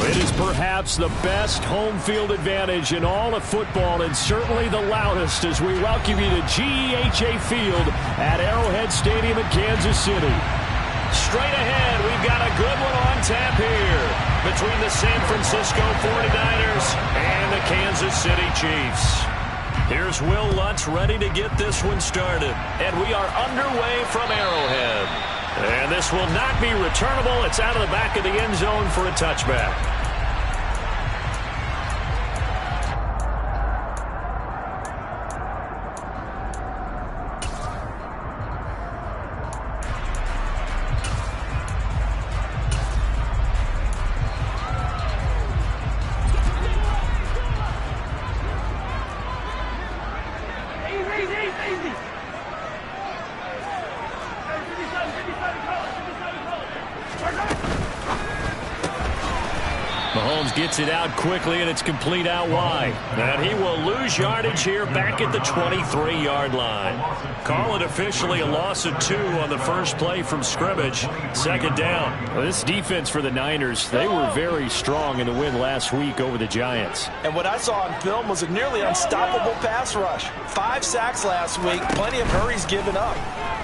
It is perhaps the best home field advantage in all of football, and certainly the loudest, as we welcome you to GEHA Field at Arrowhead Stadium in Kansas City. Straight ahead, we've got a good one on tap here between the San Francisco 49ers and the Kansas City Chiefs. Here's Will Lutz ready to get this one started, and we are underway from Arrowhead. And this will not be returnable. It's out of the back of the end zone for a touchback. Mahomes gets it out quickly, and it's complete out wide. And he will lose yardage here back at the 23-yard line. Call it officially a loss of 2 on the first play from scrimmage. Second down. Well, this defense for the Niners, they were very strong in the win last week over the Giants. And what I saw on film was a nearly unstoppable pass rush. 5 sacks last week, plenty of hurries given up.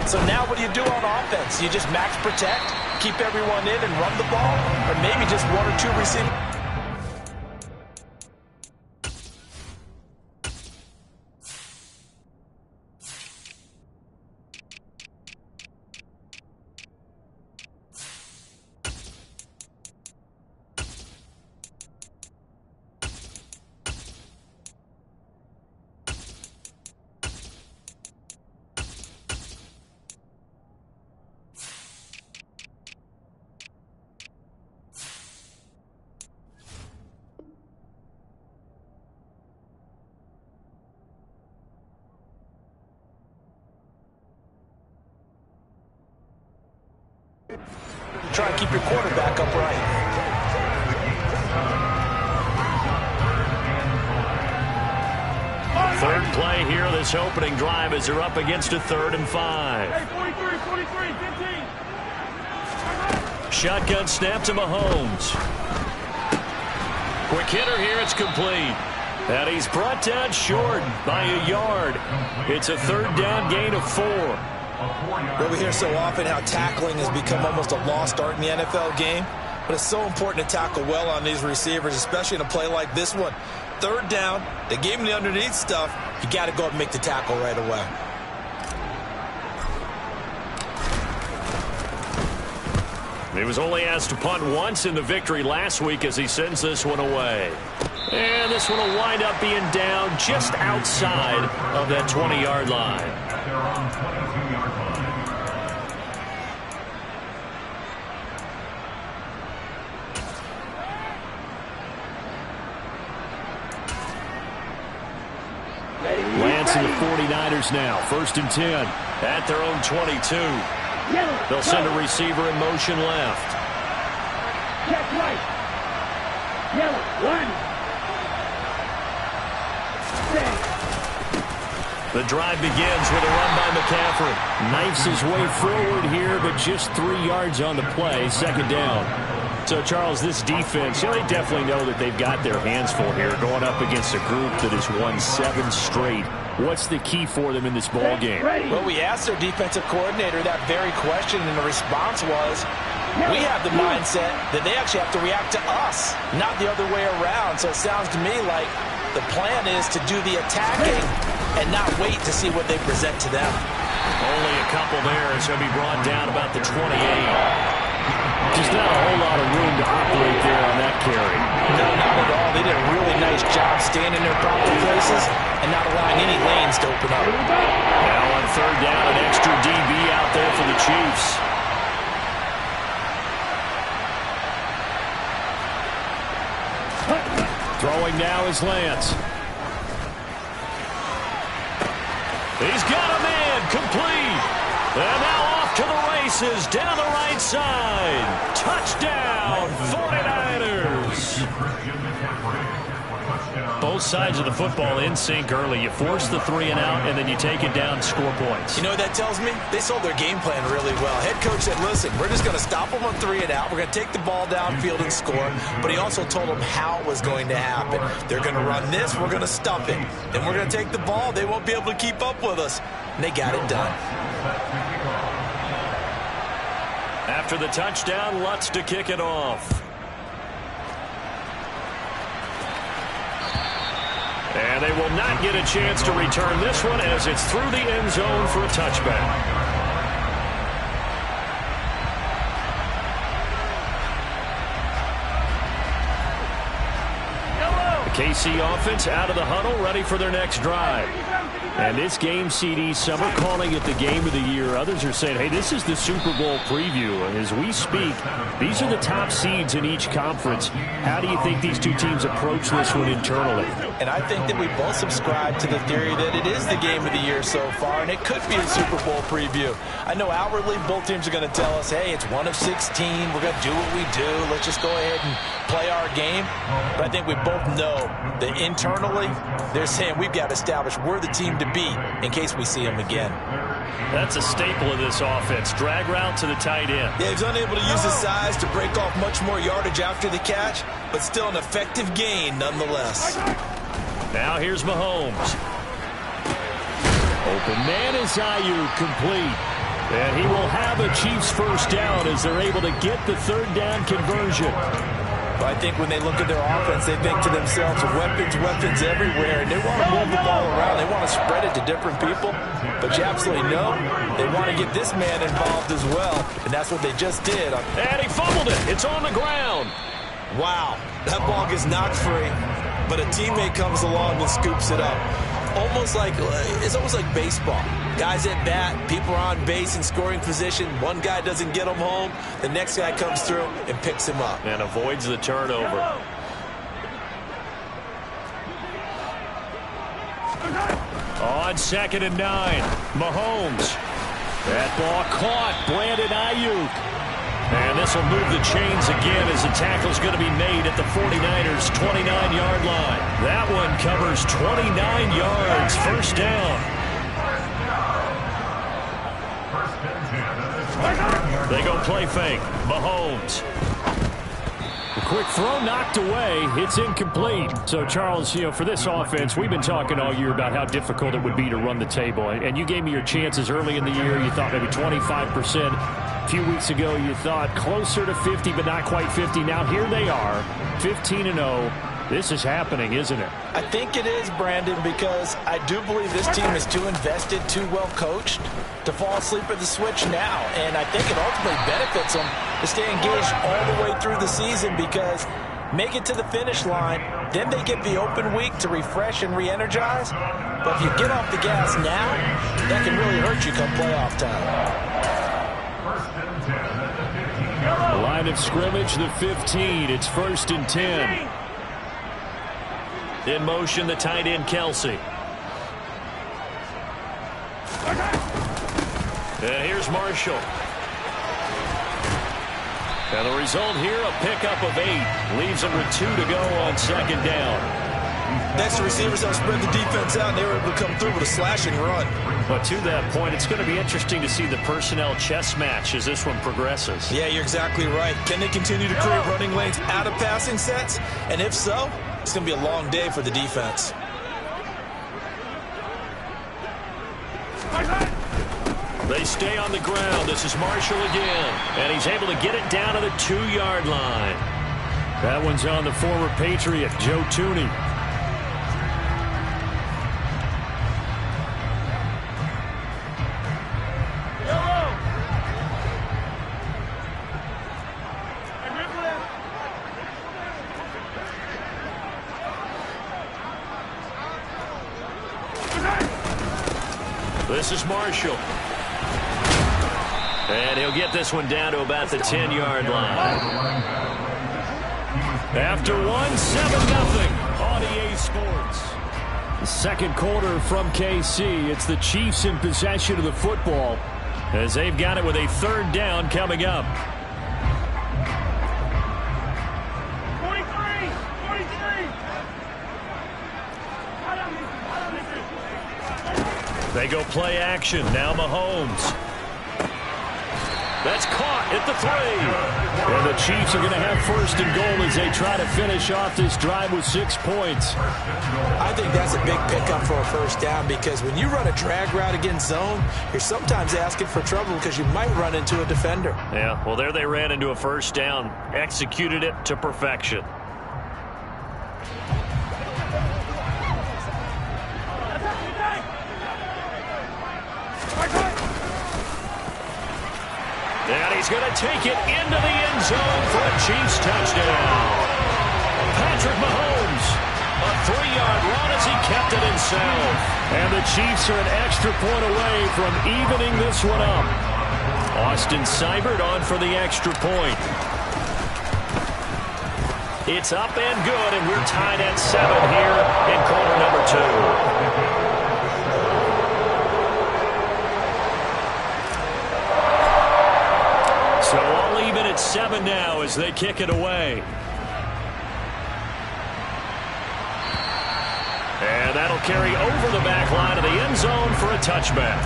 So now what do you do on offense? You just max protect, keep everyone in and run the ball, or maybe just 1 or 2 receivers? Try and keep your quarterback upright. Third play here, this opening drive, as they're up against a 3rd and 5. Hey, 43, 15. Shotgun snap to Mahomes. Quick hitter here, it's complete. And he's brought down short by a yard. It's a 3rd down gain of 4. Well, we hear so often how tackling has become almost a lost art in the NFL game, but it's so important to tackle well on these receivers, especially in a play like this one. 3rd down, they gave him the underneath stuff. You got to go up and make the tackle right away. He was only asked to punt once in the victory last week as he sends this one away. And this one will wind up being down just outside of that 20-yard line. Lance and the 49ers now, 1st and 10 at their own 22. They'll send a receiver in motion left. Check right. Yellow, 1. The drive begins with a run by McCaffrey. Knifes his way forward here, but just 3 yards on the play. 2nd down. So, Charles, this defense, they definitely know that they've got their hands full here, going up against a group that has won 7 straight. What's the key for them in this ball game? Well, we asked their defensive coordinator that very question, and the response was, we have the mindset that they actually have to react to us, not the other way around. So it sounds to me like the plan is to do the attacking and not wait to see what they present to them. Only a couple there, so he'll be brought down about the 28. Just not a whole lot of room to operate there on that carry. No, not at all. They did a really nice job staying in their proper places and not allowing any lanes to open up. Now on 3rd down, an extra DB out there for the Chiefs. Throwing now is Lance. He's got a man, complete. And now off to the races, down the right side. Touchdown, 49ers. Both both sides of the football in sync early. You force the 3 and out, and then you take it down, score points. You know what that tells me? They sold their game plan really well. Head coach said, listen, we're just going to stop them on 3 and out. We're going to take the ball downfield and score. But he also told them how it was going to happen. They're going to run this. We're going to stop it. Then we're going to take the ball. They won't be able to keep up with us. And they got it done. After the touchdown, Lutz to kick it off. And they will not get a chance to return this one as it's through the end zone for a touchback. The KC offense out of the huddle, ready for their next drive. And this game, CD, some are calling it the game of the year. Others are saying, hey, this is the Super Bowl preview. And as we speak, these are the top seeds in each conference. How do you think these two teams approach this one internally? And I think that we both subscribe to the theory that it is the game of the year so far, and it could be a Super Bowl preview. I know outwardly both teams are going to tell us, hey, it's 1 of 16. We're going to do what we do. Let's just go ahead and play our game. But I think we both know that internally they're saying we've got to establish we're the team to beat in case we see them again. That's a staple of this offense. Drag route to the tight end. Yeah, he's unable to use his size to break off much more yardage after the catch, but still an effective gain nonetheless. Now here's Mahomes. Open man is Ayuk, complete. And he will have a Chiefs first down as they're able to get the third down conversion. I think when they look at their offense, they think to themselves, weapons everywhere, and they want to move the ball around. They want to spread it to different people, but you absolutely know they want to get this man involved as well, and that's what they just did. And he fumbled it. It's on the ground. Wow, that ball gets knocked free, but a teammate comes along and scoops it up. It's almost like baseball. Guys at bat, people are on base in scoring position. One guy doesn't get him home. The next guy comes through and picks him up. And avoids the turnover. On 2nd and 9, Mahomes. That ball caught. Brandon Ayuk. And this will move the chains again as the tackle's going to be made at the 49ers' 29-yard line. That one covers 29 yards. First down. They go play fake. Mahomes. A quick throw knocked away. It's incomplete. So, Charles, for this offense, we've been talking all year about how difficult it would be to run the table. And you gave me your chances early in the year. You thought maybe 25%. A few weeks ago, you thought closer to 50, but not quite 50. Now here they are, 15-0. This is happening, isn't it? I think it is, Brandon, because I do believe this team is too invested, too well coached to fall asleep at the switch now. And I think it ultimately benefits them to stay engaged all the way through the season because make it to the finish line, then they get the open week to refresh and re-energize. But if you get off the gas now, that can really hurt you come playoff time. Line of scrimmage, the 15. It's 1st and 10. In motion, the tight end, Kelsey. And here's Marshall. And the result here, a pickup of 8. Leaves them with 2 to go on 2nd down. Next, the receivers have spread the defense out, and they were able to come through with a slashing run. But to that point, it's going to be interesting to see the personnel chess match as this one progresses. Yeah, you're exactly right. Can they continue to create running lanes out of passing sets? And if so, it's going to be a long day for the defense. They stay on the ground. This is Marshall again. And he's able to get it down to the 2-yard line. That one's on the former Patriot, Joe Thuney. This is Marshall. And he'll get this one down to about the 10-yard line. After one, 7-0 on EA Sports. The second quarter from KC. It's the Chiefs in possession of the football as they've got it with a 3rd down coming up. 43. go play action. Now Mahomes. That's caught at the 3. And the Chiefs are going to have first and goal as they try to finish off this drive with 6 points. I think that's a big pickup for a first down because when you run a drag route against zone, you're sometimes asking for trouble because you might run into a defender. Yeah, well, there they ran into a first down, executed it to perfection. And he's going to take it into the end zone for a Chiefs touchdown. Patrick Mahomes, a 3-yard run as he kept it himself. And the Chiefs are an extra point away from evening this one up. Austin Seibert on for the extra point. It's up and good, and we're tied at 7 here in quarter number 2. So all even at 7 now as they kick it away. And that'll carry over the back line of the end zone for a touchback.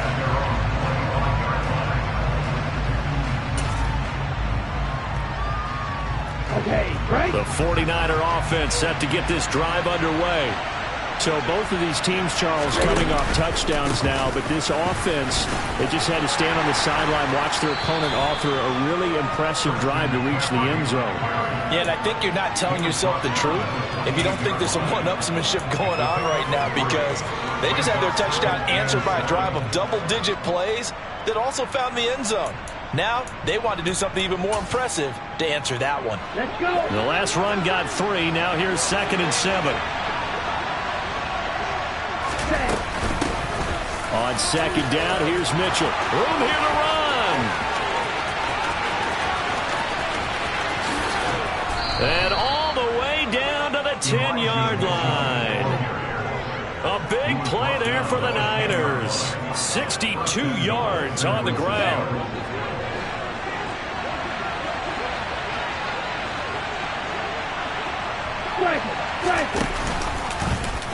Okay, right. The 49er offense set to get this drive underway. So both of these teams, Charles, coming off touchdowns now, but this offense, they just had to stand on the sideline, watch their opponent author a really impressive drive to reach the end zone. Yeah, and I think you're not telling yourself the truth if you don't think there's some one-upsmanship going on right now because they just had their touchdown answered by a drive of double-digit plays that also found the end zone. Now, they want to do something even more impressive to answer that one. Let's go. The last run got 3. Now here's 2nd and 7. On 2nd down, here's Mitchell. Room here to run. And all the way down to the 10-yard line. A big play there for the Niners. 62 yards on the ground.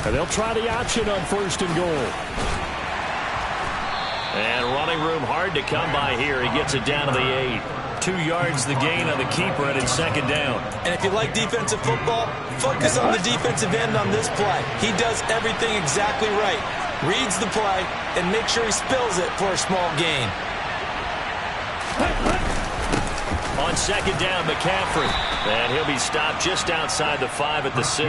And they'll try the option on 1st and goal. And running room hard to come by here. He gets it down to the 8. 2 yards the gain on the keeper, and it's 2nd down. And if you like defensive football, focus on the defensive end on this play. He does everything exactly right. Reads the play and makes sure he spills it for a small gain. On 2nd down, McCaffrey. And he'll be stopped just outside the 5 at the 6.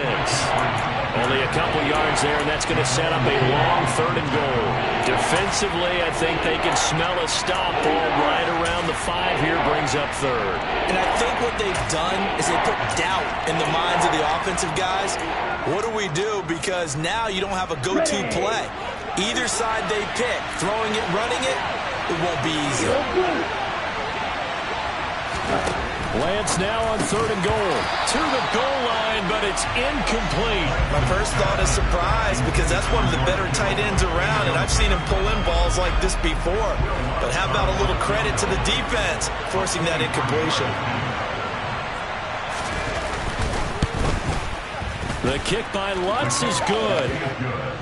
Only a couple yards there, and that's going to set up a long 3rd and goal. Defensively, I think they can smell a stop ball right around the 5 here, brings up 3rd. And I think what they've done is they put doubt in the minds of the offensive guys. What do we do? Because now you don't have a go-to play. Either side they pick, throwing it, running it, it won't be easy. Lance now on 3rd and goal. To the goal line, but it's incomplete. My first thought is surprise because that's one of the better tight ends around, and I've seen him pull in balls like this before. But how about a little credit to the defense forcing that incompletion? The kick by Lutz is good.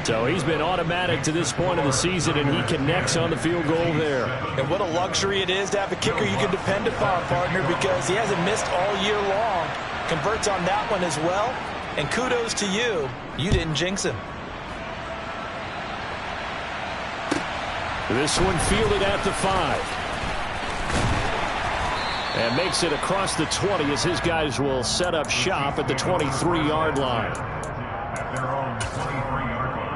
So he's been automatic to this point of the season, and he connects on the field goal there. And what a luxury it is to have a kicker you can depend upon, partner, because he hasn't missed all year long. Converts on that one as well. And kudos to you. You didn't jinx him. This one fielded at the 5. And makes it across the 20 as his guys will set up shop at the 23-yard line. At their own 23-yard line.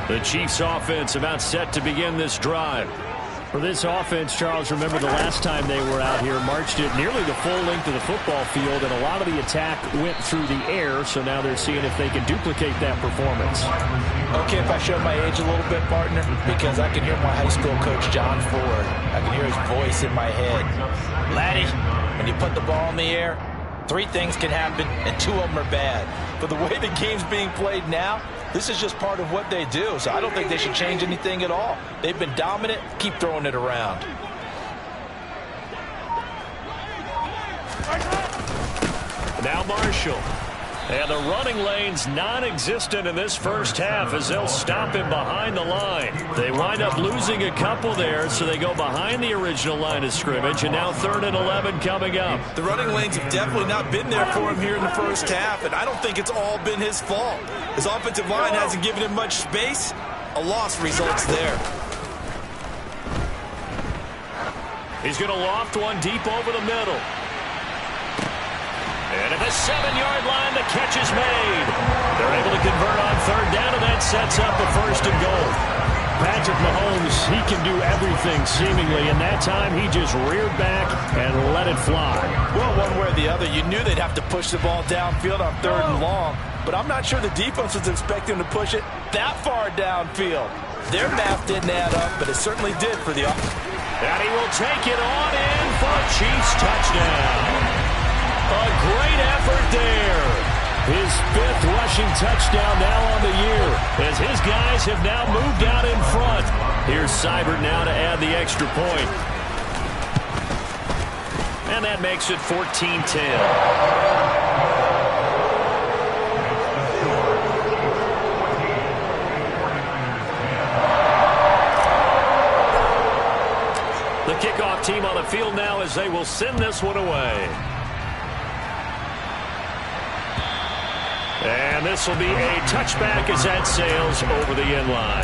The Chiefs offense about set to begin this drive. For this offense, Charles, remember the last time they were out here, marched it nearly the full length of the football field, and a lot of the attack went through the air, so now they're seeing if they can duplicate that performance. Okay, if I show my age a little bit, partner, because I can hear my high school coach, John Ford. I can hear his voice in my head. Laddie, when you put the ball in the air, 3 things can happen, and 2 of them are bad. But the way the game's being played now, this is just part of what they do, so I don't think they should change anything at all. They've been dominant. Keep throwing it around. Now Marshall. And the running lane's non-existent in this first half as they'll stop him behind the line. They wind up losing a couple there, so they go behind the original line of scrimmage, and now 3rd and 11 coming up. The running lanes have definitely not been there for him here in the first half, and I don't think it's all been his fault. His offensive line hasn't given him much space. A loss results there. He's going to loft one deep over the middle. And at the 7-yard line, the catch is made. They're able to convert on 3rd down, and that sets up a 1st and goal. Patrick Mahomes, he can do everything seemingly, and that time he just reared back and let it fly. Well, one way or the other, you knew they'd have to push the ball downfield on 3rd and long, but I'm not sure the defense was expecting to push it that far downfield. Their math didn't add up, but it certainly did for the offense. And he will take it on in for a Chiefs touchdown. A great effort there. His 5th rushing touchdown now on the year as his guys have now moved out in front. Here's Seibert now to add the extra point. And that makes it 14-10. The kickoff team on the field now as they will send this one away. And this will be a touchback as that sails over the end line.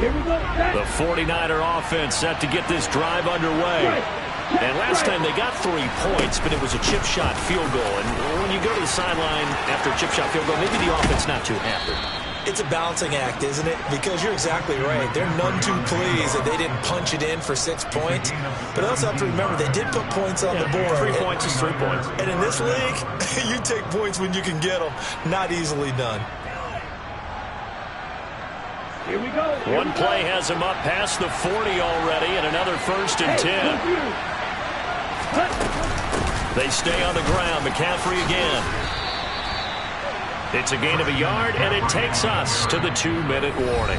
Here we go. The 49er offense set to get this drive underway. And last time they got 3 points, but it was a chip shot field goal. And when you go to the sideline after a chip shot field goal, maybe the offense not too happy. It's a balancing act, isn't it? Because you're exactly right. They're none too pleased that they didn't punch it in for 6 points. But I also have to remember they did put points on the board. 3 points is 3 points. And in this league, you take points when you can get them. Not easily done. Here we go. One play has him up past the 40 already, and another 1st and 10. They stay on the ground. McCaffrey again. It's a gain of a yard, and it takes us to the 2-minute warning.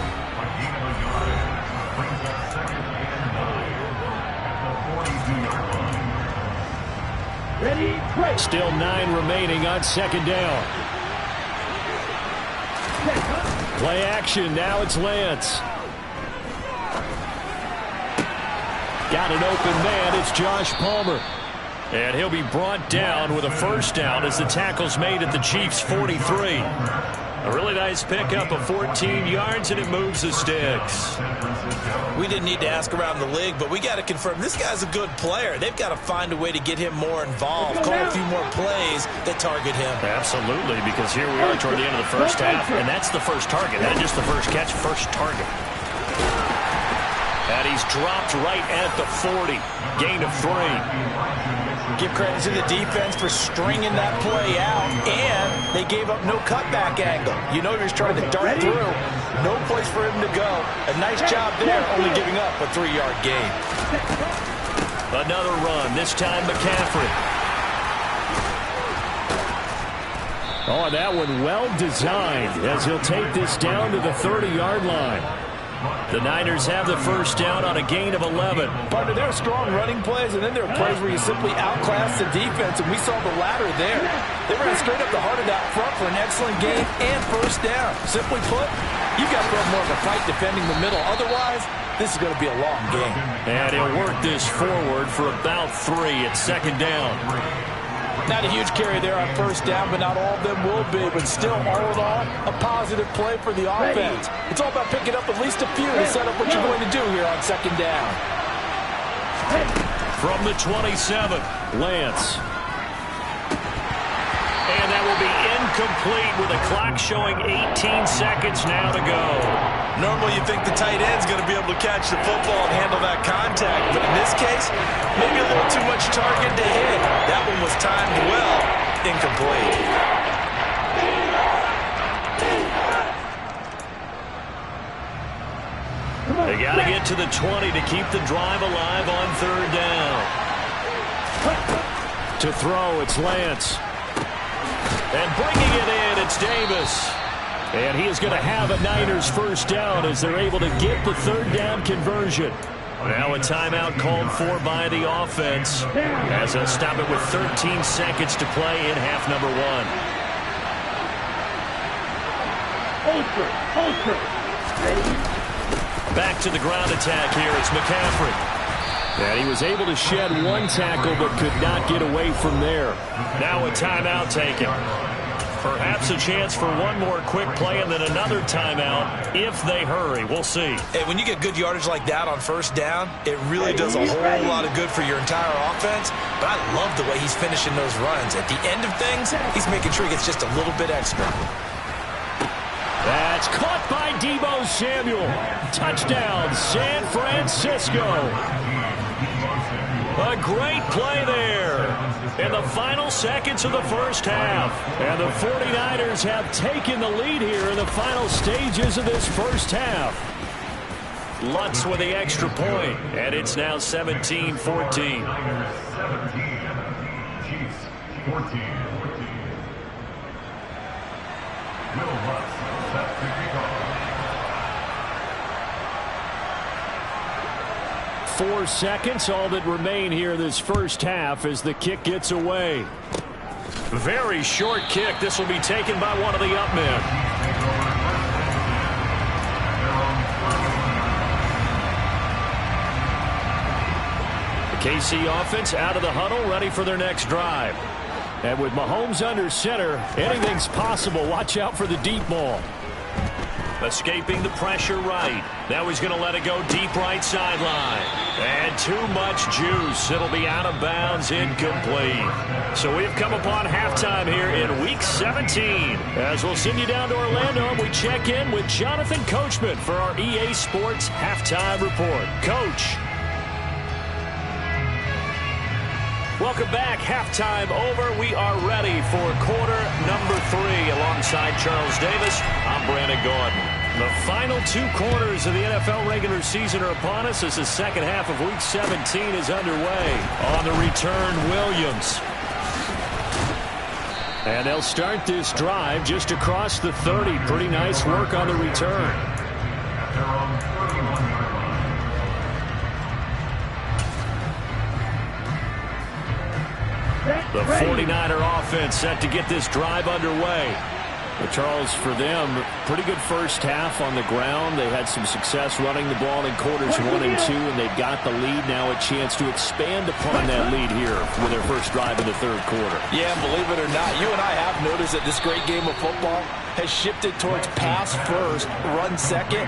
Ready, play. Still 9 remaining on 2nd down. Play action. Now it's Lance. Got an open man. It's Josh Palmer. And he'll be brought down with a 1st down as the tackle's made at the Chiefs' 43. A really nice pickup of 14 yards, and it moves the sticks. We didn't need to ask around the league, but we got to confirm this guy's a good player. They've got to find a way to get him more involved, call a few more plays that target him. Absolutely, because here we are toward the end of the first half, and that's the first target, not just the first catch, first target. And he's dropped right at the 40. Gain of 3. Give credit to the defense for stringing that play out, and they gave up no cutback angle. You know he was trying to dart through. No place for him to go. A nice job there, only giving up a 3-yard gain. Another run, this time McCaffrey. Oh, that one well designed as he'll take this down to the 30-yard line. The Niners have the 1st down on a gain of 11. Partner, there are strong running plays, and then there are plays where you simply outclass the defense, and we saw the latter there. They ran straight up the heart of that front for an excellent gain and 1st down. Simply put, you've got to put more of a fight defending the middle. Otherwise, this is going to be a long game. And he'll work this forward for about 3 at 2nd down. Not a huge carry there on 1st down, but not all of them will be. But still, all in all, a positive play for the offense. It's all about picking up at least a few to set up what you're going to do here on 2nd down. From the 27, Lance. And that will be incomplete with the clock showing 18 seconds now to go. Normally you think the tight end's going to be able to catch the football and handle that contact, but in this case, maybe a little too much target to hit. That one was timed well, incomplete. They got to get to the 20 to keep the drive alive on third down. To throw, it's Lance. And bringing it in, it's Davis. And he is going to have a Niners first down as they're able to get the third down conversion. Now a timeout called for by the offense as they'll stop it with 13 seconds to play in half number 1. Back to the ground attack here. It's McCaffrey. And he was able to shed one tackle but could not get away from there. Now a timeout taken. Perhaps a chance for one more quick play and then another timeout if they hurry. We'll see. Hey, when you get good yardage like that on first down, it really does a whole lot of good for your entire offense. But I love the way he's finishing those runs. At the end of things, he's making sure he gets just a little bit extra. That's caught by Deebo Samuel. Touchdown, San Francisco. A great play there in the final seconds of the first half. And the 49ers have taken the lead here in the final stages of this first half. Lutz with the extra point, and it's now 17-14. Chiefs 14. Will Lutz set to kick off. 4 seconds, all that remain here this first half as the kick gets away. Very short kick. This will be taken by one of the up men. The KC offense out of the huddle, ready for their next drive. And with Mahomes under center, anything's possible. Watch out for the deep ball. Escaping the pressure right. Now he's going to let it go deep right sideline. And too much juice. It'll be out of bounds, incomplete. So we've come upon halftime here in Week 17. As we'll send you down to Orlando, and we check in with Jonathan Coachman for our EA Sports Halftime Report. Coach. Welcome back. Halftime over. We are ready for quarter number 3. Alongside Charles Davis, I'm Brandon Gordon. The final 2 quarters of the NFL regular season are upon us as the second half of Week 17 is underway. On the return, Williams. And they'll start this drive just across the 30. Pretty nice work on the return. The 49er offense set to get this drive underway. But Charles, for them, pretty good first half on the ground. They had some success running the ball in quarters 1 and 2, and they've got the lead. Now a chance to expand upon that lead here with their first drive in the third quarter. Yeah, and believe it or not, you and I have noticed that this great game of football has shifted towards pass first, run second.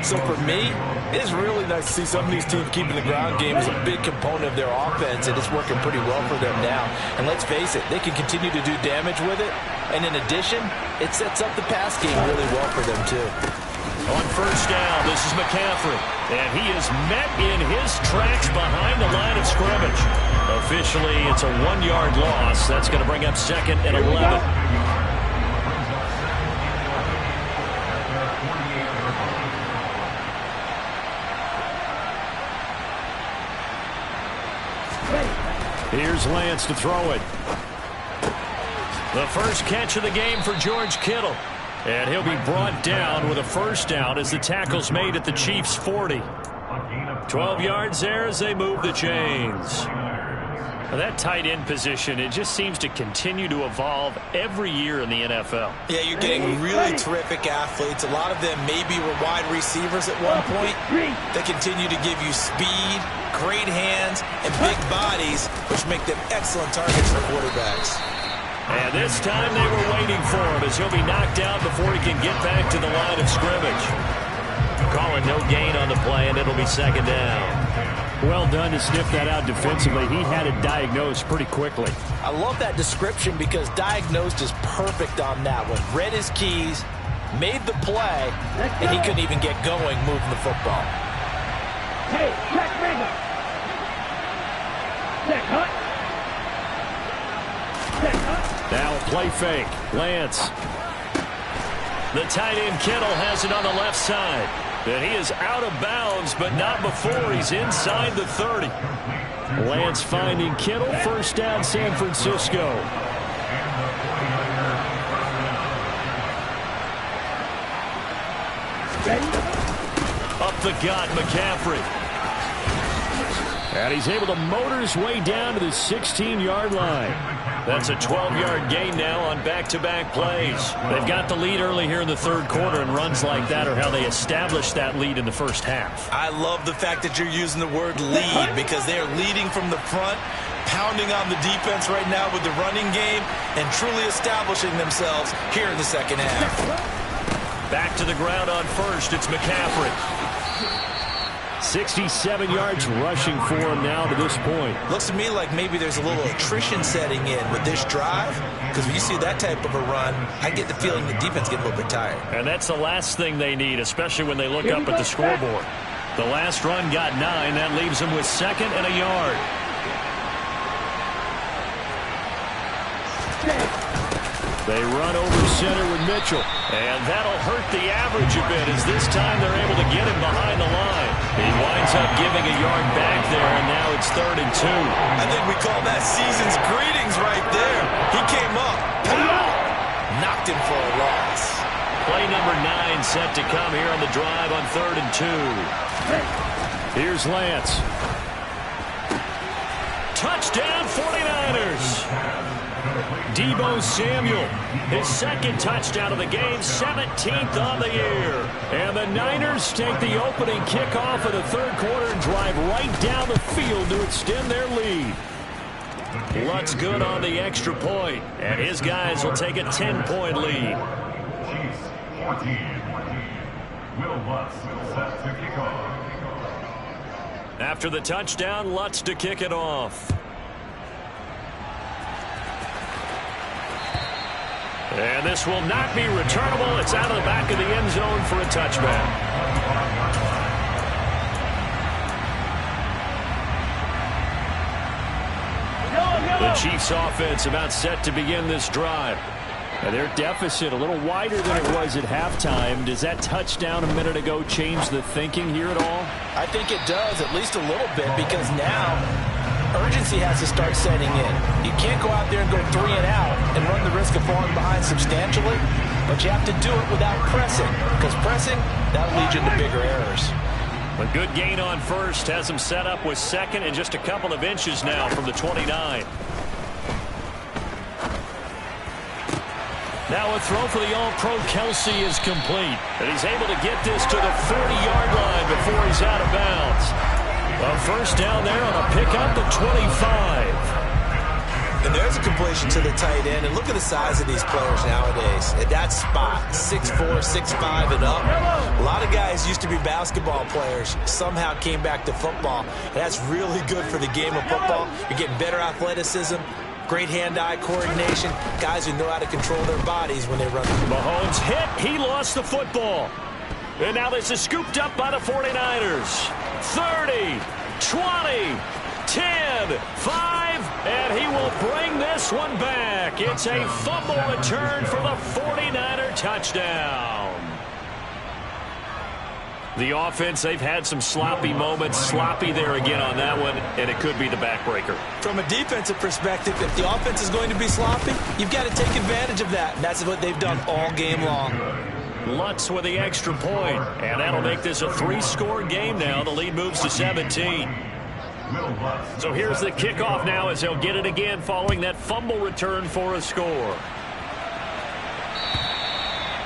So for me, it's really nice to see some of these teams keeping the ground game as a big component of their offense, and it's working pretty well for them now. And let's face it, they can continue to do damage with it. And in addition, it sets up the pass game really well for them, too. On first down, this is McCaffrey. And he is met in his tracks behind the line of scrimmage. Officially, it's a 1-yard loss. That's going to bring up 2nd and 11. Here's Lance to throw it. The first catch of the game for George Kittle. And he'll be brought down with a first down as the tackle's made at the Chiefs' 40. 12 yards there as they move the chains. Now that tight end position, it just seems to continue to evolve every year in the NFL. Yeah, you're getting really terrific athletes. A lot of them maybe were wide receivers at one point. They continue to give you speed, great hands, and big bodies, which make them excellent targets for quarterbacks. And this time they were waiting for him as he'll be knocked out before he can get back to the line of scrimmage. Calling no gain on the play, and it'll be 2nd down. Well done to sniff that out defensively. He had it diagnosed pretty quickly. I love that description because diagnosed is perfect on that one. Read his keys, made the play, and he couldn't even get going moving the football. Hey, check Ringo. Check Hunt. Check Hunt. Now a play fake. Lance. The tight end Kittle has it on the left side. And he is out of bounds, but not before he's inside the 30. Lance finding Kittle. First down, San Francisco. Up the gut, McCaffrey. And he's able to motor his way down to the 16-yard line. That's a 12-yard gain now on back-to-back plays. They've got the lead early here in the third quarter, and runs like that are how they established that lead in the first half. I love the fact that you're using the word lead because they are leading from the front, pounding on the defense right now with the running game, and truly establishing themselves here in the second half. Back to the ground on first. It's McCaffrey. 67 yards rushing for him now to this point. Looks to me like maybe there's a little attrition setting in with this drive, because when you see that type of a run, I get the feeling the defense gets a little bit tired. And that's the last thing they need, especially when they look up at the scoreboard. The last run got 9. That leaves them with 2nd and a yard. They run over center with Mitchell. And that'll hurt the average a bit, as this time they're able to get him behind the line. He winds up giving a yard back there, and now it's 3rd and 2. I think we call that season's greetings right there. He came up, pow, knocked him for a loss. Play number 9 set to come here on the drive on 3rd and 2. Here's Lance. Touchdown 49ers. Deebo Samuel, his 2nd touchdown of the game, 17th on the year. And the Niners take the opening kickoff of the third quarter and drive right down the field to extend their lead. Lutz good on the extra point, and his guys will take a 10-point lead. Chiefs 14. Will Lutz set to kick off. After the touchdown, Lutz to kick it off. And this will not be returnable. It's out of the back of the end zone for a touchback. The Chiefs offense about set to begin this drive. And their deficit a little wider than it was at halftime. Does that touchdown a minute ago change the thinking here at all? I think it does, at least a little bit, because now urgency has to start setting in. You can't go out there and go 3 and out and run the risk of falling behind substantially, but you have to do it without pressing, because pressing, that'll lead you into bigger errors. A good gain on first has him set up with 2nd and just a couple of inches now from the 29. Now a throw for the All-Pro Kelsey is complete, and he's able to get this to the 30-yard line before he's out of bounds. A first down there on a pickup at 25. And there's a completion to the tight end. And look at the size of these players nowadays. At that spot, 6'4", 6'5", and up. A lot of guys used to be basketball players, somehow came back to football. And that's really good for the game of football. You're getting better athleticism, great hand-eye coordination, guys who know how to control their bodies when they run. Mahomes hit. He lost the football. And now this is scooped up by the 49ers. 30, 20, 10, 5, and he will bring this one back. It's a fumble return for the 49er touchdown. The offense, they've had some sloppy moments. Sloppy there again on that one, and it could be the backbreaker. From a defensive perspective, if the offense is going to be sloppy, you've got to take advantage of that. And that's what they've done all game long. Lutz with the extra point, and that'll make this a 3-score game now. The lead moves to 17. So here's the kickoff now as they'll get it again following that fumble return for a score.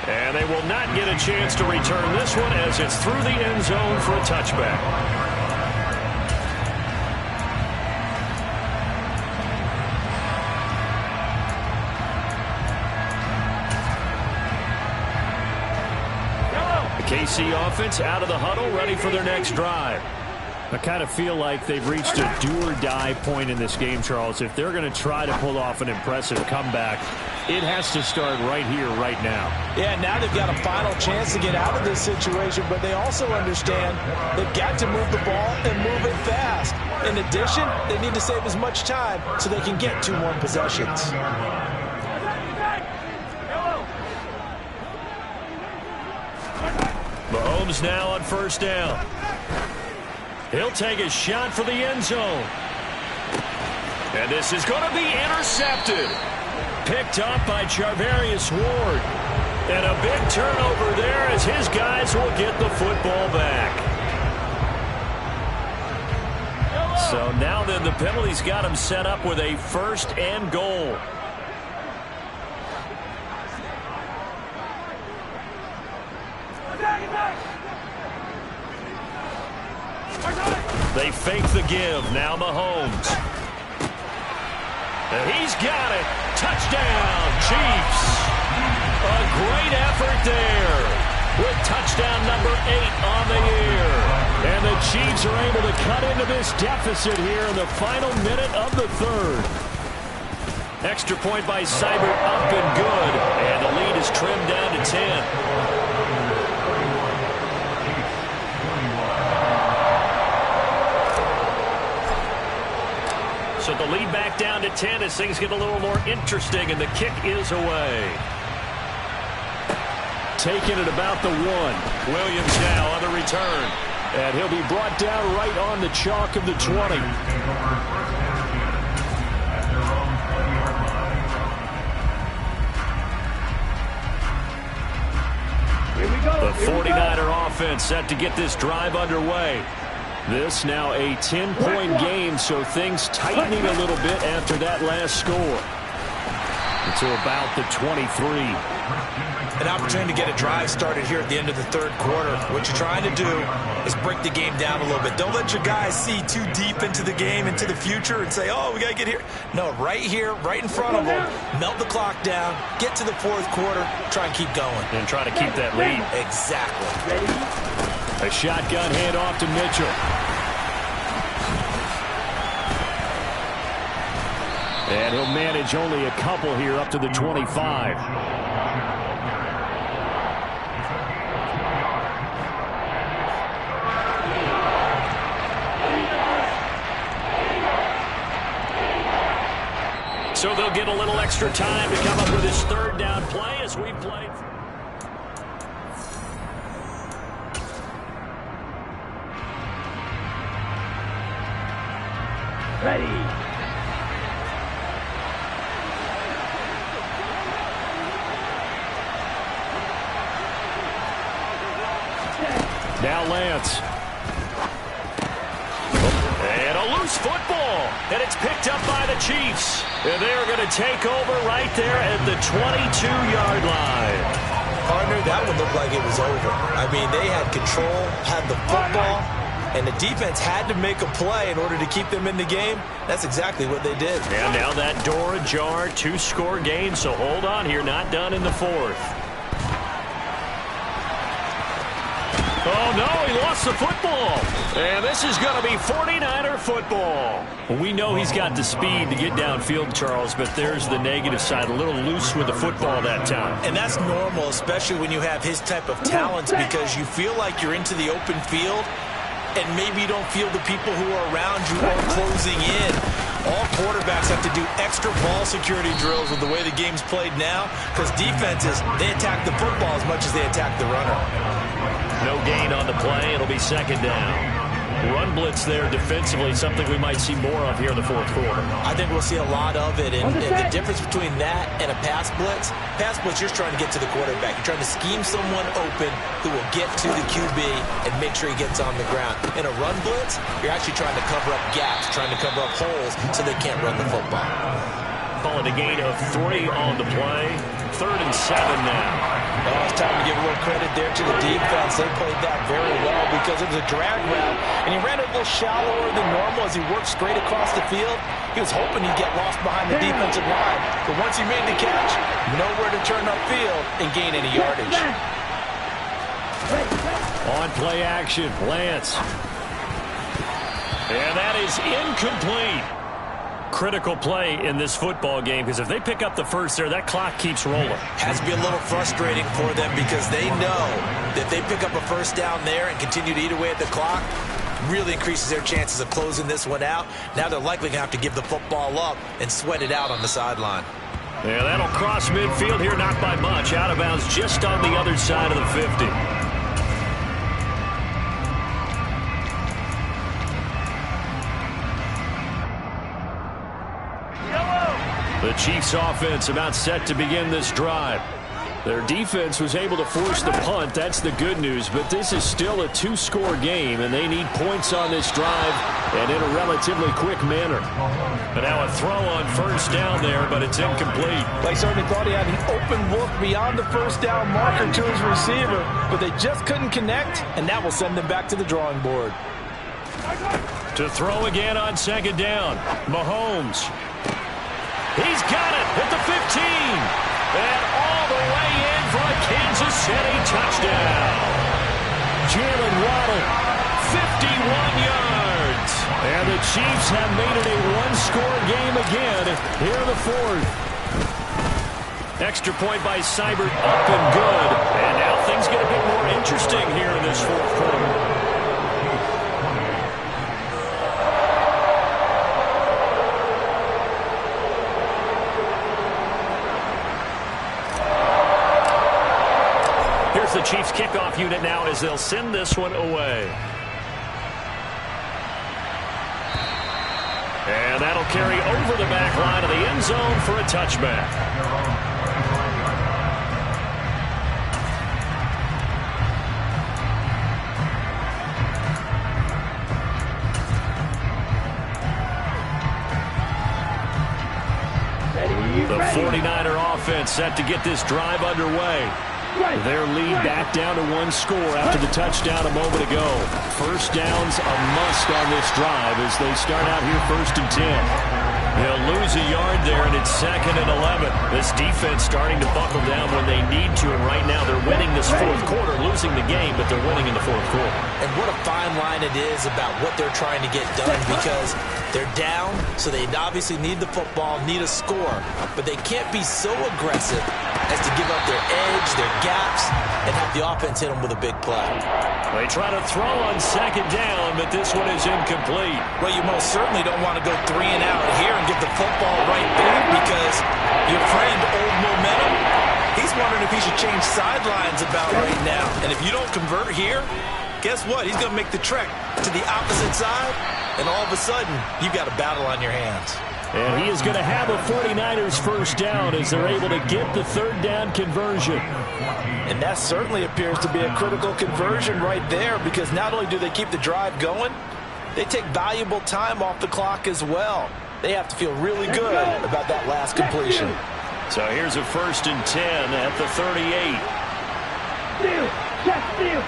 And they will not get a chance to return this one as it's through the end zone for a touchback. KC offense out of the huddle, ready for their next drive. I kind of feel like they've reached a do-or-die point in this game, Charles. If they're going to try to pull off an impressive comeback, it has to start right here, right now. Yeah, now they've got a final chance to get out of this situation, but they also understand they've got to move the ball and move it fast. In addition, they need to save as much time so they can get 2 more possessions. Mahomes now on first down. He'll take a shot for the end zone. And this is going to be intercepted. Picked up by Charvarius Ward. And a big turnover there as his guys will get the football back. So now then the penalty's got him set up with a first and goal. They fake the give. Now Mahomes. And he's got it. Touchdown, Chiefs. A great effort there with touchdown number 8 on the year. And the Chiefs are able to cut into this deficit here in the final minute of the third. Extra point by Seibert up and good. And the lead is trimmed down to 10. So the lead back down to 10 as things get a little more interesting, and the kick is away. Taking it about the 1. Williams now on the return. And he'll be brought down right on the chalk of the 20. The 49er offense set to get this drive underway. This now a 10-point game, so things tightening a little bit after that last score. To about the 23. An opportunity to get a drive started here at the end of the third quarter. What you're trying to do is break the game down a little bit. Don't let your guys see too deep into the game, into the future, and say, oh, we got to get here. No, right here, right in front of them, melt the clock down, get to the fourth quarter, try and keep going. And try to keep that lead. Exactly. A shotgun handoff to Mitchell. And he'll manage only a couple here up to the 25. So they'll get a little extra time to come up with his third down play as we play. Ready. Now Lance. And a loose football. And it's picked up by the Chiefs. And they're going to take over right there at the 22-yard line. Partner, that one looked like it was over. I mean, they had control, had the football, and the defense had to make a play in order to keep them in the game. That's exactly what they did. And now that door ajar, 2-score game, so hold on here, not done in the fourth. Oh, no, he lost the football. And this is going to be 49er football. Well, we know he's got the speed to get downfield, Charles, but there's the negative side, a little loose with the football that time. And that's normal, especially when you have his type of talents, because you feel like you're into the open field, and maybe you don't feel the people who are around you are closing in. All quarterbacks have to do extra ball security drills with the way the game's played now, because defenses, they attack the football as much as they attack the runner. No gain on the play. It'll be second down. Run blitz there defensively, something we might see more of here in the fourth quarter. I think we'll see a lot of it. And the difference between that and a pass blitz, you're trying to get to the quarterback. You're trying to scheme someone open who will get to the QB and make sure he gets on the ground. In a run blitz, you're actually trying to cover up gaps, trying to cover up holes so they can't run the football. Calling a gain of 3 on the play. 3rd and 7 now. Oh, it's time to give a little credit there to the defense. They played that very well because it was a drag route, and he ran it a little shallower than normal as he worked straight across the field. He was hoping he'd get lost behind the defensive line, but once he made the catch, nowhere to turn upfield and gain any yardage. On play action, Lance. And that is incomplete. Critical play in this football game, because if they pick up the first there, that clock keeps rolling. Has to be a little frustrating for them because they know that if they pick up a first down there and continue to eat away at the clock, really increases their chances of closing this one out. Now they're likely going to have to give the football up and sweat it out on the sideline. Yeah, that'll cross midfield here, not by much. Out of bounds just on the other side of the 50. The Chiefs offense about set to begin this drive. Their defense was able to force the punt. That's the good news. But this is still a two-score game, and they need points on this drive and in a relatively quick manner. And now a throw on first down there, but it's incomplete. They certainly thought he had an open look beyond the first down marker to his receiver, but they just couldn't connect, and that will send them back to the drawing board. To throw again on second down, Mahomes. He's got it at the 15. And all the way in for a Kansas City touchdown. Jalen Waddle, 51 yards. And the Chiefs have made it a one-score game again here in the fourth. Extra point by Seibert up and good. And now things get a bit more interesting here in this fourth quarter. The Chiefs kickoff unit now as they'll send this one away. And that'll carry over the back line of the end zone for a touchback. The 49er offense set to get this drive underway. Their lead back down to one score after the touchdown a moment ago. First down's a must on this drive as they start out here 1st and 10. They'll lose a yard there, and it's 2nd and 11. This defense starting to buckle down when they need to, and right now they're winning this fourth quarter, losing the game, but they're winning in the fourth quarter. And what a fine line it is about what they're trying to get done, because they're down, so they obviously need the football, need a score, but they can't be so aggressive as to give up their edge, their gaps, and have the offense hit them with a big play. They try to throw on second down, but this one is incomplete. Well, you most certainly don't want to go 3 and out here and get the football right back, because your friend, Old Momentum, he's wondering if he should change sidelines about right now. And if you don't convert here, guess what? He's going to make the trek to the opposite side, and all of a sudden, you've got a battle on your hands. And he is going to have a 49ers first down as they're able to get the third down conversion. And that certainly appears to be a critical conversion right there, because not only do they keep the drive going, they take valuable time off the clock as well. They have to feel really good about that last completion. So here's a 1st and 10 at the 38. Steal! Check steal!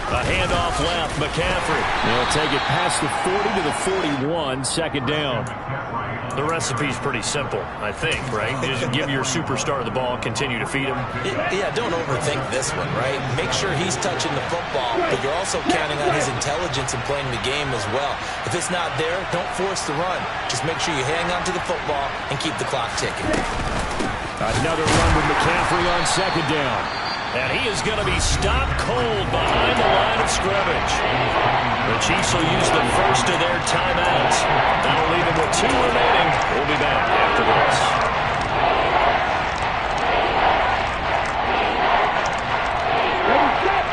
A handoff left, McCaffrey. They'll take it past the 40 to the 41, 2nd down. The recipe's pretty simple, I think, right? Just give your superstar the ball, continue to feed him. Yeah, don't overthink this one, right? Make sure he's touching the football, but you're also counting on his intelligence in playing the game as well. If it's not there, don't force the run. Just make sure you hang on to the football and keep the clock ticking. Another run with McCaffrey on 2nd down. And he is going to be stopped cold behind the line of scrimmage. The Chiefs will use the first of their timeouts. That'll leave them with 2 remaining. We'll be back after this.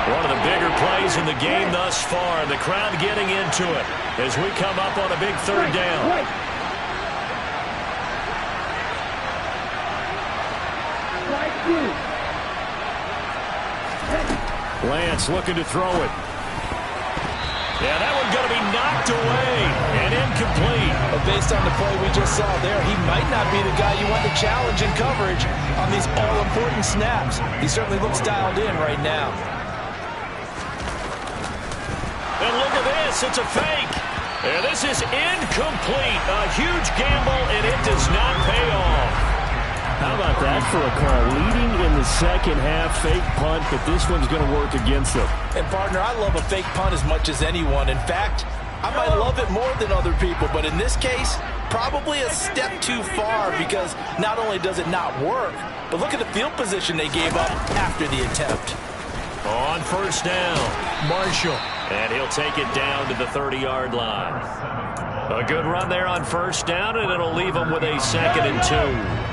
One of the bigger plays in the game thus far. The crowd getting into it as we come up on a big 3rd down. Lance looking to throw it. Yeah, that one's going to be knocked away and incomplete. But based on the play we just saw there, he might not be the guy you want to challenge in coverage on these all-important snaps. He certainly looks dialed in right now. And look at this. It's a fake. And this is incomplete. A huge gamble, and it does not pay off. How about that for a call? Leading in the second half, fake punt, but this one's going to work against them. And, partner, I love a fake punt as much as anyone. In fact, I might love it more than other people, but in this case, probably a step too far, because not only does it not work, but look at the field position they gave up after the attempt. On 1st down, Marshall. And he'll take it down to the 30-yard line. A good run there on 1st down, and it'll leave them with a 2nd and 2.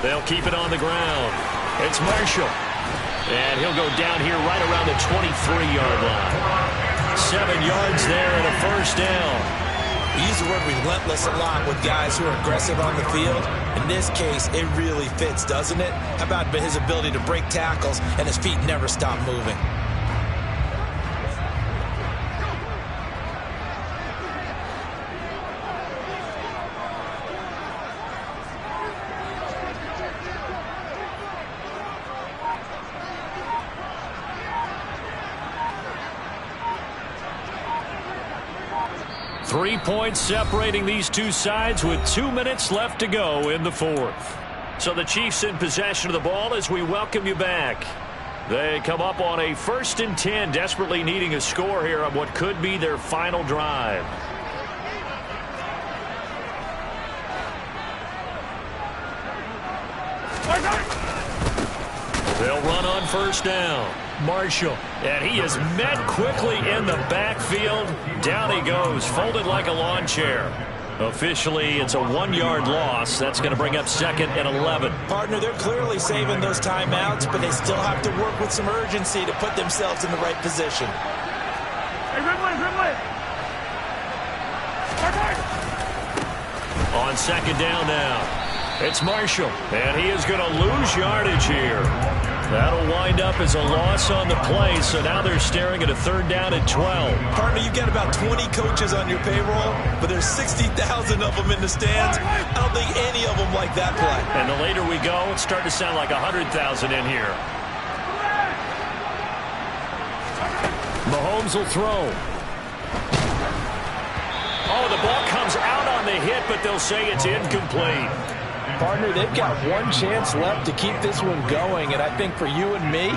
They'll keep it on the ground. It's Marshall. And he'll go down here right around the 23-yard line. 7 yards there and a first down. We use the word relentless a lot with guys who are aggressive on the field. In this case, it really fits, doesn't it? How about his ability to break tackles and his feet never stop moving? Three points separating these two sides with 2 minutes left to go in the fourth. So the Chiefs in possession of the ball as we welcome you back. They come up on a 1st and 10, desperately needing a score here on what could be their final drive. They'll run on first down. Marshall, and he is met quickly in the backfield. Down he goes, folded like a lawn chair. Officially, it's a 1-yard loss. That's going to bring up 2nd and 11. Partner, they're clearly saving those timeouts, but they still have to work with some urgency to put themselves in the right position. On 2nd down now, it's Marshall, and he is going to lose yardage here. That'll wind up as a loss on the play, so now they're staring at a 3rd down and 12. Partner, you've got about 20 coaches on your payroll, but there's 60,000 of them in the stands. I don't think any of them like that play. And the later we go, it's starting to sound like 100,000 in here. Mahomes will throw. Oh, the ball comes out on the hit, but they'll say it's incomplete. Partner, they've got one chance left to keep this one going, and I think for you and me,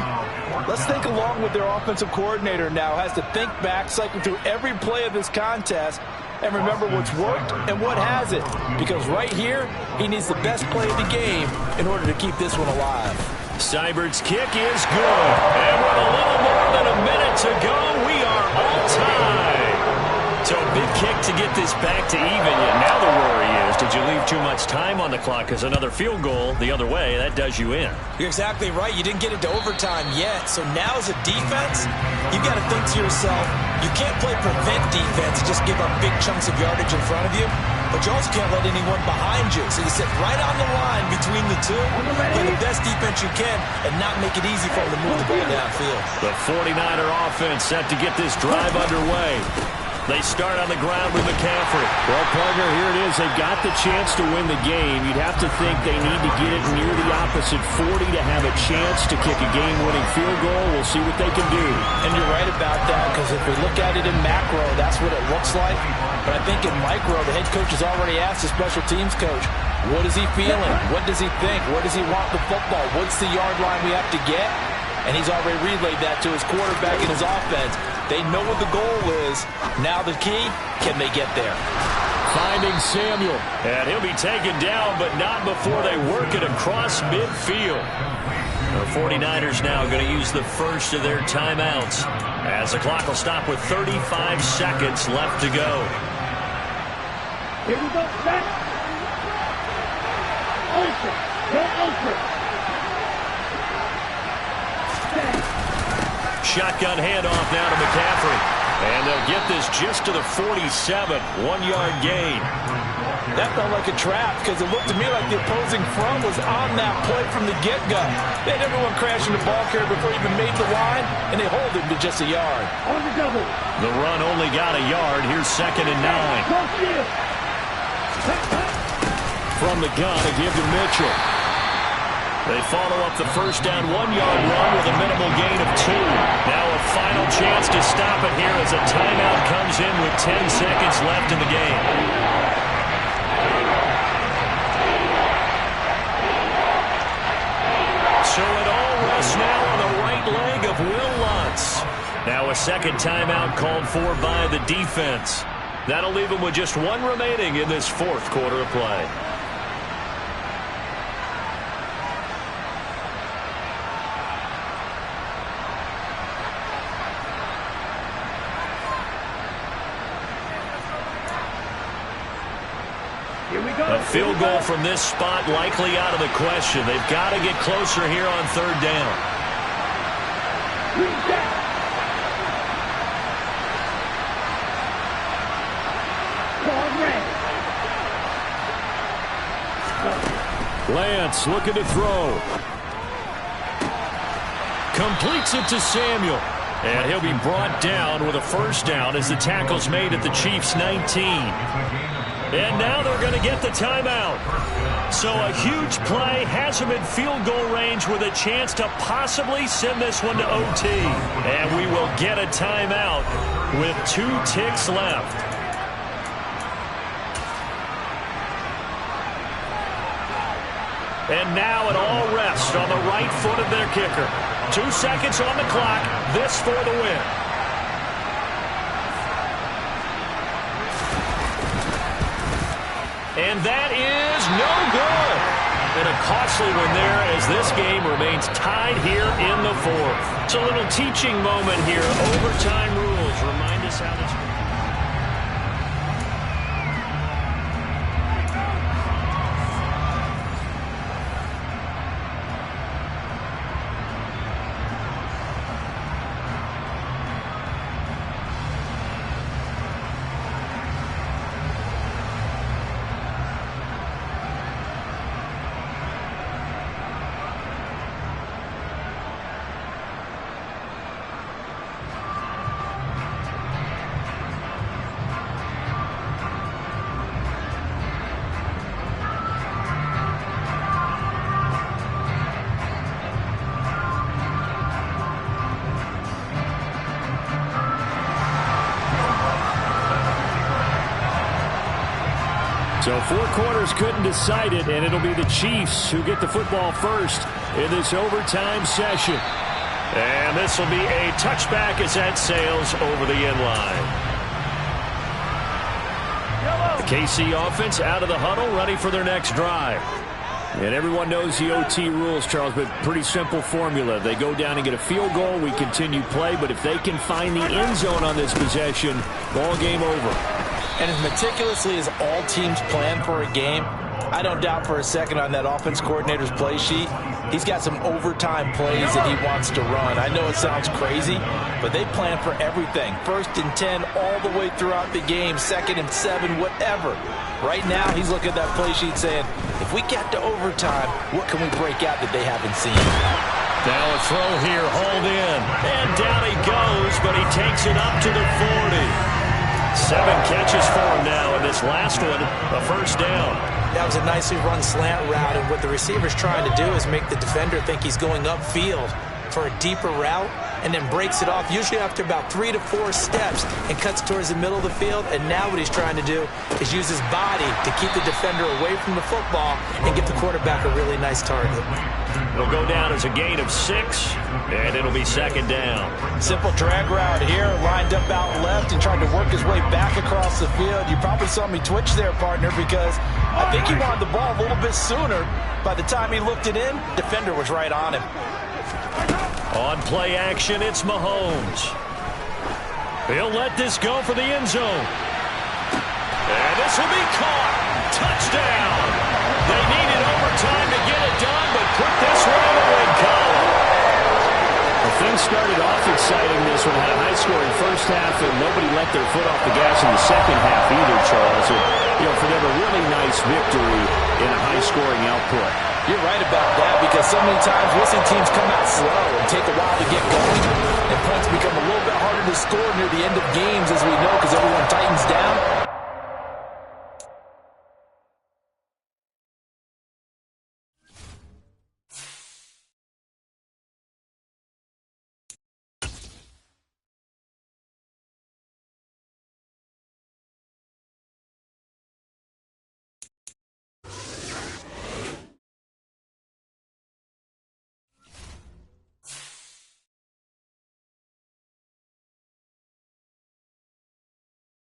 let's think along with their offensive coordinator now. Has to think back, cycle through every play of this contest, and remember what's worked and what hasn't. Because right here, he needs the best play of the game in order to keep this one alive. Seibert's kick is good. And with a little more than a minute to go, we are all tied. So a big kick to get this back to even. Yet now the worry is, did you leave too much time on the clock? Because another field goal the other way, that does you in. You're exactly right. You didn't get into overtime yet. So now as a defense, you've got to think to yourself, you can't play prevent defense and just give up big chunks of yardage in front of you. But you also can't let anyone behind you. So you sit right on the line between the two, play the best defense you can, and not make it easy for them to move the ball downfield. The 49er offense set to get this drive underway. They start on the ground with McCaffrey. Well, partner, here it is. They've got the chance to win the game. You'd have to think they need to get it near the opposite 40 to have a chance to kick a game-winning field goal. We'll see what they can do. And you're right about that, because if we look at it in macro, that's what it looks like. But I think in micro, the head coach has already asked the special teams coach, what is he feeling? What does he think? Where does he want the football? What's the yard line we have to get? And he's already relayed that to his quarterback and his offense. They know what the goal is. Now the key, can they get there? Finding Samuel. And he'll be taken down, but not before they work it across midfield. The 49ers now going to use the first of their timeouts, as the clock will stop with 35 seconds left to go. Here we go. Set. Open. Go open. Shotgun handoff now to McCaffrey. And they'll get this just to the 47, 1-yard gain. That felt like a trap, because it looked to me like the opposing front was on that play from the get-go. They had everyone crashing the ball carrier before he even made the line, and they hold him to just a yard. On the double. The run only got a yard. Here's 2nd and 9. From the gun, a give to Mitchell. They follow up the first down 1-yard run with a minimal gain of 2. Now a final chance to stop it here as a timeout comes in with 10 seconds left in the game. So it all rests now on the right leg of Will Lutz. Now a second timeout called for by the defense. That'll leave them with just one remaining in this fourth quarter of play. Here we go. A field goal from this spot likely out of the question. They've got to get closer here on third down. Reset. Call red. Lance looking to throw. Completes it to Samuel. And he'll be brought down with a first down as the tackle's made at the Chiefs' 19. And now they're going to get the timeout. So a huge play has him in field goal range with a chance to possibly send this one to OT. And we will get a timeout with 2 ticks left. And now it all rests on the right foot of their kicker. 2 seconds on the clock. This for the win. And that is no good. And a costly one there as this game remains tied here in the 4th. It's a little teaching moment here. Overtime rules remind us how this... So 4 quarters couldn't decide it, and it'll be the Chiefs who get the football first in this overtime session. And this will be a touchback as that sails over the end line. The KC offense out of the huddle, ready for their next drive. And everyone knows the OT rules, Charles, but pretty simple formula. They go down and get a field goal, we continue play, but if they can find the end zone on this possession, ball game over. And as meticulously as all teams plan for a game, I don't doubt for a second on that offense coordinator's play sheet, he's got some overtime plays that he wants to run. I know it sounds crazy, but they plan for everything. 1st and 10 all the way throughout the game, 2nd and 7, whatever. Right now, he's looking at that play sheet saying, if we get to overtime, what can we break out that they haven't seen? Now a throw here, hauled in. And down he goes, but he takes it up to the 40. 7 catches for him now, and this last one, a first down. That was a nicely run slant route, and what the receiver's trying to do is make the defender think he's going upfield for a deeper route, and then breaks it off, usually after about 3 to 4 steps, and cuts towards the middle of the field. And now what he's trying to do is use his body to keep the defender away from the football and give the quarterback a really nice target. It'll go down as a gain of 6, and it'll be 2nd down. Simple drag route here, lined up out left and tried to work his way back across the field. You probably saw me twitch there, partner, because I think he wanted the ball a little bit sooner. By the time he looked it in, defender was right on him. On play action, it's Mahomes. He'll let this go for the end zone. And this will be caught. Touchdown. They needed overtime to get it done, but put this one in the win column. Well, things started off exciting. This one had a high-scoring first half, and nobody let their foot off the gas in the second half either, Charles. And, for them, a really nice victory in a high-scoring output. You're right about that, because so many times we'll see teams come out slow and take a while to get going, and points become a little bit harder to score near the end of games, as we know, because everyone tightens down.